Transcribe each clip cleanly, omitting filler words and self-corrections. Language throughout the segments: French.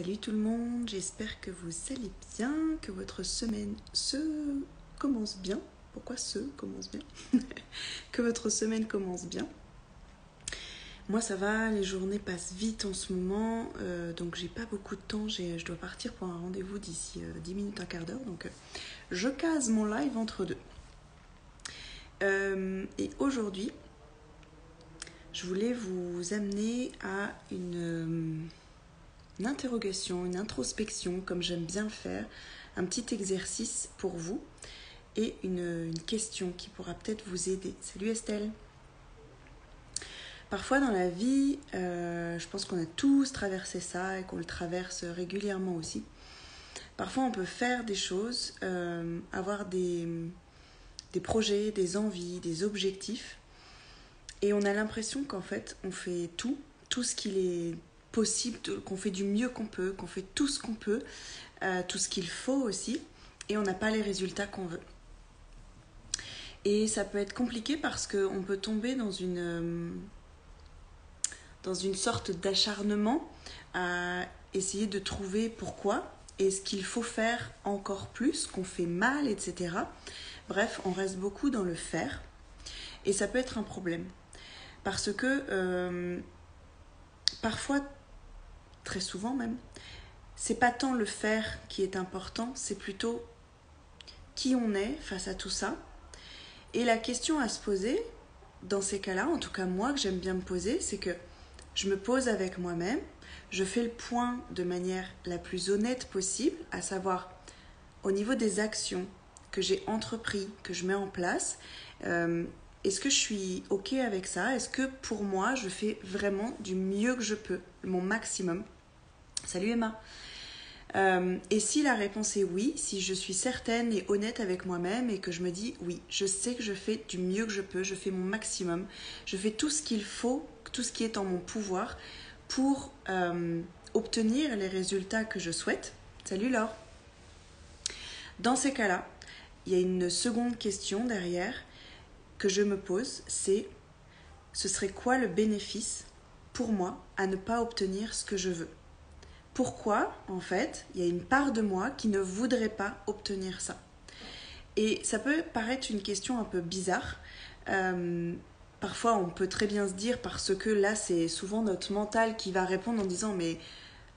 Salut tout le monde, j'espère que vous allez bien, que votre semaine commence bien. Pourquoi commence bien? Que votre semaine commence bien. Moi ça va, les journées passent vite en ce moment, donc j'ai pas beaucoup de temps, je dois partir pour un rendez-vous d'ici 10 minutes, un quart d'heure, donc je case mon live entre deux. Et aujourd'hui, je voulais vous amener à une interrogation, une introspection, comme j'aime bien le faire, un petit exercice pour vous et une question qui pourra peut-être vous aider. Salut Estelle. Parfois dans la vie, je pense qu'on a tous traversé ça et qu'on le traverse régulièrement aussi. Parfois on peut faire des choses, avoir des projets, des envies, des objectifs, et on a l'impression qu'en fait on fait tout ce qu'il est possible, qu'on fait du mieux qu'on peut, qu'on fait tout ce qu'on peut, tout ce qu'il faut aussi, et on n'a pas les résultats qu'on veut. Et ça peut être compliqué parce qu'on peut tomber dans une sorte d'acharnement à essayer de trouver pourquoi et ce qu'il faut faire encore plus, qu'on fait mal, etc. Bref, on reste beaucoup dans le faire, et ça peut être un problème. Parce que parfois, très souvent même, c'est pas tant le faire qui est important, c'est plutôt qui on est face à tout ça. Et la question à se poser, dans ces cas-là, en tout cas moi que j'aime bien me poser, c'est que je me pose avec moi-même, je fais le point de manière la plus honnête possible, à savoir au niveau des actions que j'ai entreprises, que je mets en place, est-ce que je suis OK avec ça? Est-ce que pour moi, je fais vraiment du mieux que je peux, mon maximum? Salut Emma. Et si la réponse est oui, si je suis certaine et honnête avec moi-même et que je me dis oui, je sais que je fais du mieux que je peux, je fais mon maximum, je fais tout ce qu'il faut, tout ce qui est en mon pouvoir pour obtenir les résultats que je souhaite. Salut Laure. Dans ces cas-là, il y a une seconde question derrière que je me pose, c'est ce serait quoi le bénéfice pour moi à ne pas obtenir ce que je veux? Pourquoi, en fait, il y a une part de moi qui ne voudrait pas obtenir ça? Et ça peut paraître une question un peu bizarre. Parfois, on peut très bien se dire, parce que là, c'est souvent notre mental qui va répondre en disant « mais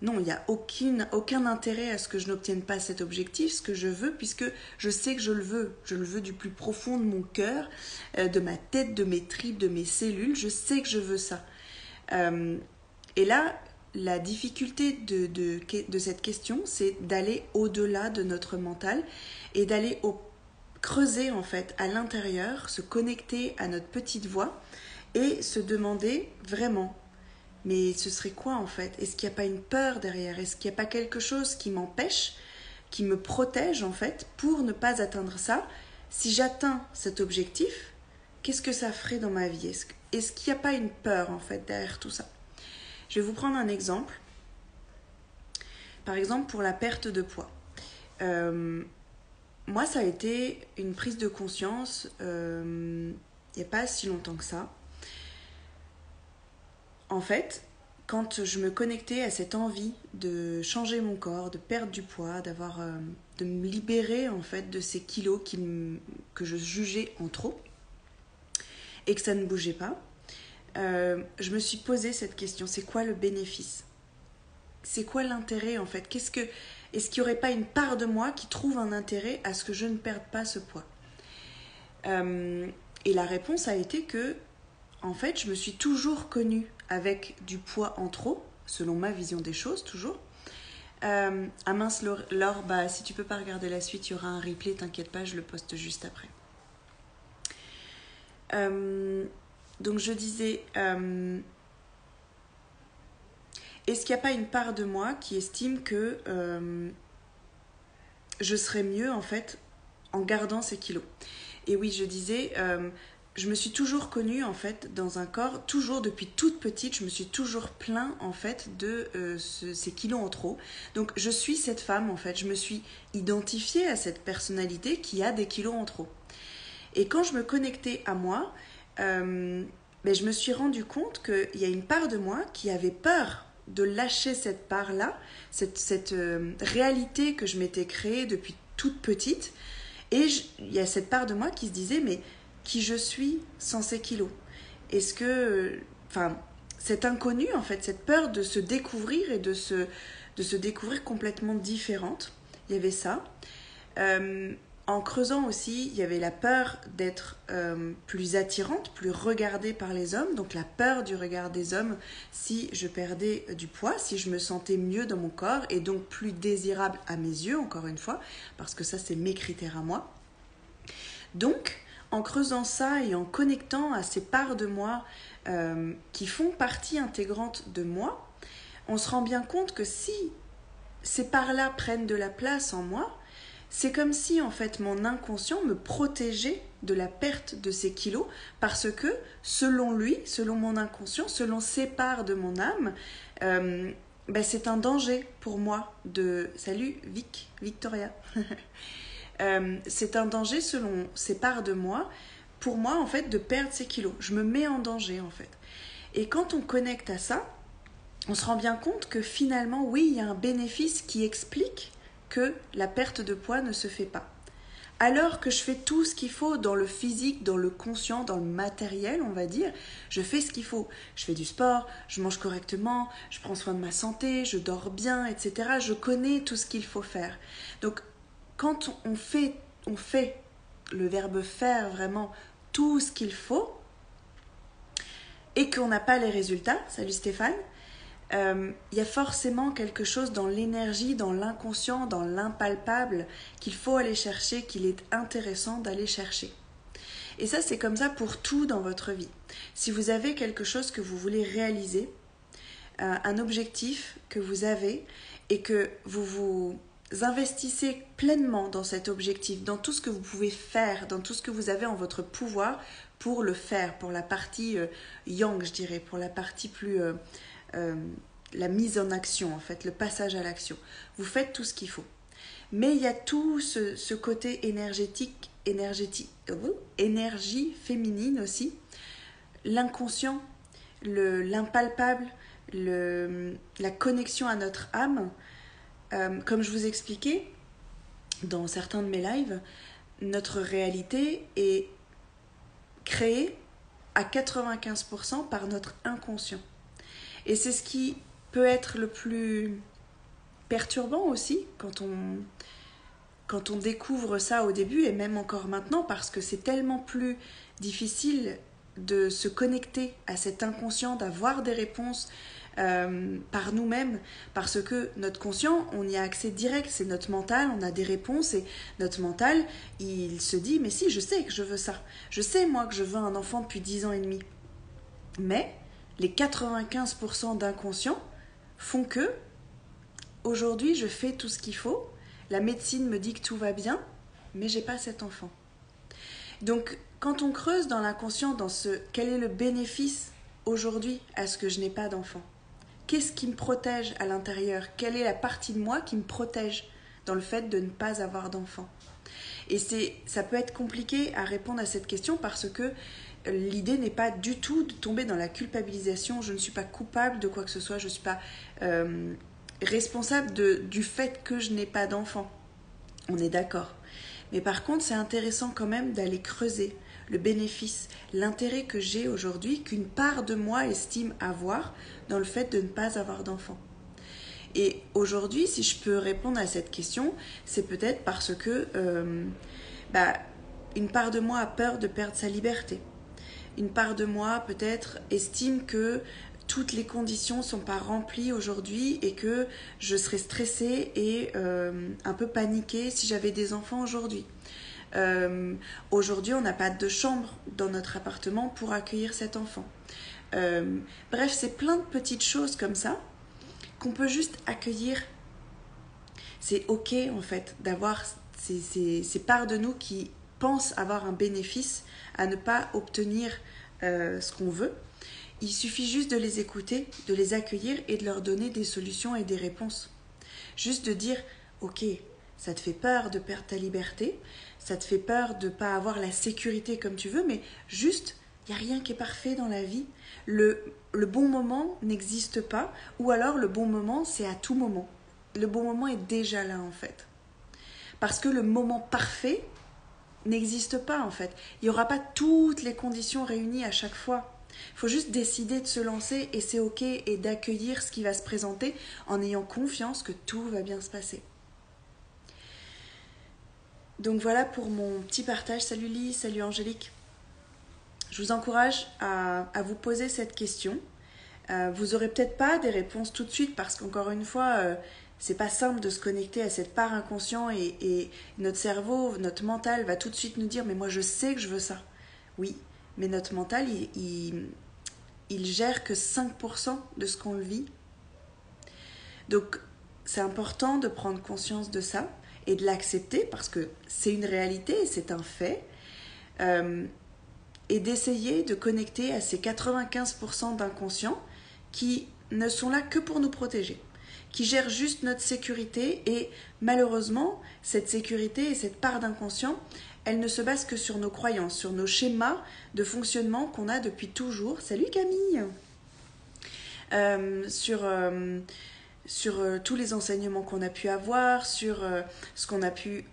non, il n'y a aucun intérêt à ce que je n'obtienne pas cet objectif, ce que je veux, puisque je sais que je le veux. Je le veux du plus profond de mon cœur, de ma tête, de mes tripes, de mes cellules. Je sais que je veux ça. » Et là, la difficulté de cette question, c'est d'aller au-delà de notre mental et d'aller creuser en fait à l'intérieur, se connecter à notre petite voix et se demander vraiment, mais ce serait quoi en fait? Est-ce qu'il n'y a pas une peur derrière? Est-ce qu'il n'y a pas quelque chose qui m'empêche, qui me protège en fait pour ne pas atteindre ça? Si j'atteins cet objectif, qu'est-ce que ça ferait dans ma vie? Est-ce qu'il n'y a pas une peur en fait derrière tout ça? Je vais vous prendre un exemple. Par exemple, pour la perte de poids. Moi, ça a été une prise de conscience il n'y a pas si longtemps que ça. En fait, quand je me connectais à cette envie de changer mon corps, de perdre du poids, de me libérer en fait de ces kilos que je jugeais en trop et que ça ne bougeait pas, je me suis posé cette question, c'est quoi le bénéfice? C'est quoi l'intérêt en fait? Est-ce qu'il n'y aurait pas une part de moi qui trouve un intérêt à ce que je ne perde pas ce poids? Et la réponse a été que, en fait, je me suis toujours connue avec du poids en trop, selon ma vision des choses, toujours. Ah mince, Laure, si tu peux pas regarder la suite, il y aura un replay, t'inquiète pas, je le poste juste après. Donc je disais, est-ce qu'il n'y a pas une part de moi qui estime que je serais mieux en fait en gardant ces kilos? Et oui, je disais, je me suis toujours connue en fait dans un corps, toujours depuis toute petite, je me suis toujours plaint en fait de ces kilos en trop. Donc je suis cette femme en fait, je me suis identifiée à cette personnalité qui a des kilos en trop. Et quand je me connectais à moi, je me suis rendu compte qu'il y a une part de moi qui avait peur de lâcher cette part-là, cette réalité que je m'étais créée depuis toute petite. Et il y a cette part de moi qui se disait, mais qui je suis sans ces kilos? Est-ce que... Enfin, cet inconnu, en fait, cette peur de se découvrir et de se découvrir complètement différente, il y avait ça. En creusant aussi, il y avait la peur d'être plus attirante, plus regardée par les hommes, donc la peur du regard des hommes si je perdais du poids, si je me sentais mieux dans mon corps et donc plus désirable à mes yeux, encore une fois, parce que ça c'est mes critères à moi. Donc, en creusant ça et en connectant à ces parts de moi qui font partie intégrante de moi, on se rend bien compte que si ces parts-là prennent de la place en moi, c'est comme si en fait mon inconscient me protégeait de la perte de ces kilos parce que selon lui, selon mon inconscient, selon ces parts de mon âme, c'est un danger pour moi de... Salut Victoria. C'est un danger selon ces parts de moi, pour moi en fait de perdre ces kilos. Je me mets en danger en fait. Et quand on connecte à ça, on se rend bien compte que finalement oui, il y a un bénéfice qui explique que la perte de poids ne se fait pas. Alors que je fais tout ce qu'il faut dans le physique, dans le conscient, dans le matériel, on va dire, je fais ce qu'il faut. Je fais du sport, je mange correctement, je prends soin de ma santé, je dors bien, etc. Je connais tout ce qu'il faut faire. Donc, quand on fait le verbe faire vraiment tout ce qu'il faut et qu'on n'a pas les résultats, salut Stéphane, il y a forcément quelque chose dans l'énergie, dans l'inconscient, dans l'impalpable qu'il faut aller chercher, qu'il est intéressant d'aller chercher. Et ça, c'est comme ça pour tout dans votre vie. Si vous avez quelque chose que vous voulez réaliser, un objectif que vous avez et que vous vous investissez pleinement dans cet objectif, dans tout ce que vous pouvez faire, dans tout ce que vous avez en votre pouvoir pour le faire, pour la partie yang, je dirais, pour la partie plus... la mise en action, en fait, le passage à l'action. Vous faites tout ce qu'il faut. Mais il y a tout ce côté énergie féminine aussi, l'inconscient, l'impalpable, la connexion à notre âme. Comme je vous expliquais dans certains de mes lives, notre réalité est créée à 95% par notre inconscient. Et c'est ce qui peut être le plus perturbant aussi quand on découvre ça au début et même encore maintenant parce que c'est tellement plus difficile de se connecter à cet inconscient, d'avoir des réponses par nous-mêmes parce que notre conscient, on y a accès direct, c'est notre mental, on a des réponses et notre mental, il se dit mais si, je sais que je veux ça, je sais moi que je veux un enfant depuis 10 ans et demi, mais les 95% d'inconscient font que aujourd'hui je fais tout ce qu'il faut, la médecine me dit que tout va bien, mais j'ai pas cet enfant. Donc quand on creuse dans l'inconscient, dans quel est le bénéfice aujourd'hui à ce que je n'ai pas d'enfant? Qu'est-ce qui me protège à l'intérieur? Quelle est la partie de moi qui me protège dans le fait de ne pas avoir d'enfant? Et ça peut être compliqué à répondre à cette question parce que l'idée n'est pas du tout de tomber dans la culpabilisation. Je ne suis pas coupable de quoi que ce soit. Je ne suis pas responsable du fait que je n'ai pas d'enfant. On est d'accord. Mais par contre, c'est intéressant quand même d'aller creuser le bénéfice, l'intérêt que j'ai aujourd'hui, qu'une part de moi estime avoir dans le fait de ne pas avoir d'enfant. Et aujourd'hui, si je peux répondre à cette question, c'est peut-être parce que une part de moi a peur de perdre sa liberté. Une part de moi peut-être estime que toutes les conditions ne sont pas remplies aujourd'hui et que je serais stressée et un peu paniquée si j'avais des enfants aujourd'hui. Aujourd'hui, on n'a pas de chambre dans notre appartement pour accueillir cet enfant. Bref, c'est plein de petites choses comme ça qu'on peut juste accueillir. C'est ok en fait d'avoir ces parts de nous qui pensent avoir un bénéfice à ne pas obtenir ce qu'on veut. Il suffit juste de les écouter, de les accueillir et de leur donner des solutions et des réponses. Juste de dire, ok, ça te fait peur de perdre ta liberté, ça te fait peur de ne pas avoir la sécurité comme tu veux, mais juste, il n'y a rien qui est parfait dans la vie. Le le bon moment n'existe pas, ou alors le bon moment, c'est à tout moment. Le bon moment est déjà là, en fait. Parce que le moment parfait n'existe pas, en fait. Il n'y aura pas toutes les conditions réunies à chaque fois. Il faut juste décider de se lancer et c'est ok, et d'accueillir ce qui va se présenter en ayant confiance que tout va bien se passer. Donc voilà pour mon petit partage. Salut Lise, salut Angélique. Je vous encourage à vous poser cette question. Vous n'aurez peut-être pas des réponses tout de suite parce qu'encore une fois, c'est pas simple de se connecter à cette part inconscient et notre cerveau, notre mental va tout de suite nous dire mais moi je sais que je veux ça. Oui, mais notre mental, il gère que 5% de ce qu'on le vit. Donc c'est important de prendre conscience de ça et de l'accepter parce que c'est une réalité, c'est un fait. Et d'essayer de connecter à ces 95% d'inconscients qui ne sont là que pour nous protéger, qui gèrent juste notre sécurité et malheureusement, cette sécurité et cette part d'inconscient, elle ne se base que sur nos croyances, sur nos schémas de fonctionnement qu'on a depuis toujours. Salut Camille. Sur tous les enseignements qu'on a pu avoir, sur ce qu'on a pu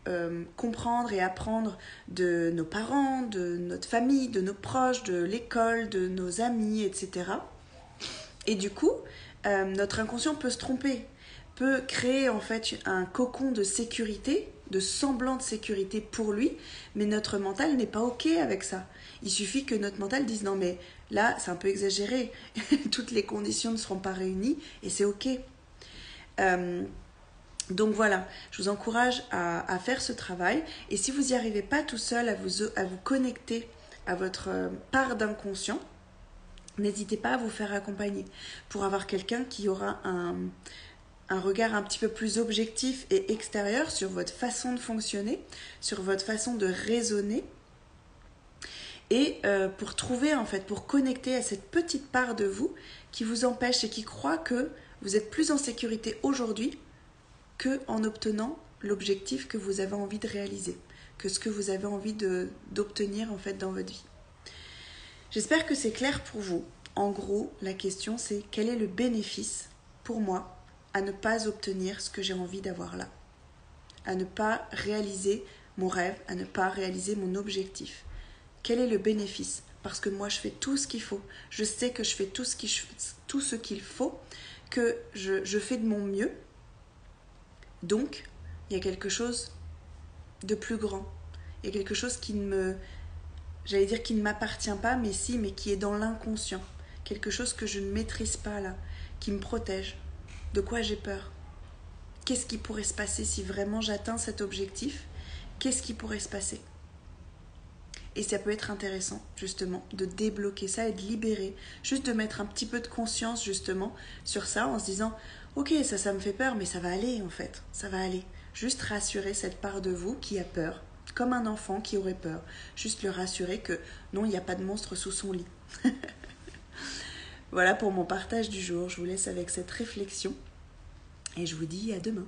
comprendre et apprendre de nos parents, de notre famille, de nos proches, de l'école, de nos amis, etc. Et du coup, notre inconscient peut se tromper, peut créer en fait un cocon de sécurité, de semblant de sécurité pour lui, mais notre mental n'est pas ok avec ça. Il suffit que notre mental dise non mais là c'est un peu exagéré, toutes les conditions ne seront pas réunies et c'est ok. Donc voilà, je vous encourage à faire ce travail et si vous n'y arrivez pas tout seul à vous connecter à votre part d'inconscient, n'hésitez pas à vous faire accompagner pour avoir quelqu'un qui aura un regard un petit peu plus objectif et extérieur sur votre façon de fonctionner, sur votre façon de raisonner et pour trouver en fait, pour connecter à cette petite part de vous qui vous empêche et qui croit que vous êtes plus en sécurité aujourd'hui qu'en obtenant l'objectif que vous avez envie de réaliser, que ce que vous avez envie d'obtenir en fait dans votre vie. J'espère que c'est clair pour vous. En gros, la question c'est quel est le bénéfice pour moi à ne pas obtenir ce que j'ai envie d'avoir là, à ne pas réaliser mon rêve, à ne pas réaliser mon objectif. Quel est le bénéfice ? Parce que moi je fais tout ce qu'il faut, je sais que je fais tout ce qu'il faut, que je fais de mon mieux. Donc, il y a quelque chose de plus grand. Il y a quelque chose qui ne m'appartient pas, mais si, mais qui est dans l'inconscient. Quelque chose que je ne maîtrise pas là, qui me protège. De quoi j'ai peur ? Qu'est-ce qui pourrait se passer si vraiment j'atteins cet objectif ? Qu'est-ce qui pourrait se passer ? Et ça peut être intéressant, justement, de débloquer ça et de libérer. Juste de mettre un petit peu de conscience, justement, sur ça, en se disant « Ok, ça me fait peur, mais ça va aller, en fait. Ça va aller. » Juste rassurer cette part de vous qui a peur, comme un enfant qui aurait peur. Juste le rassurer que non, il n'y a pas de monstre sous son lit. Voilà pour mon partage du jour. Je vous laisse avec cette réflexion. Et je vous dis à demain.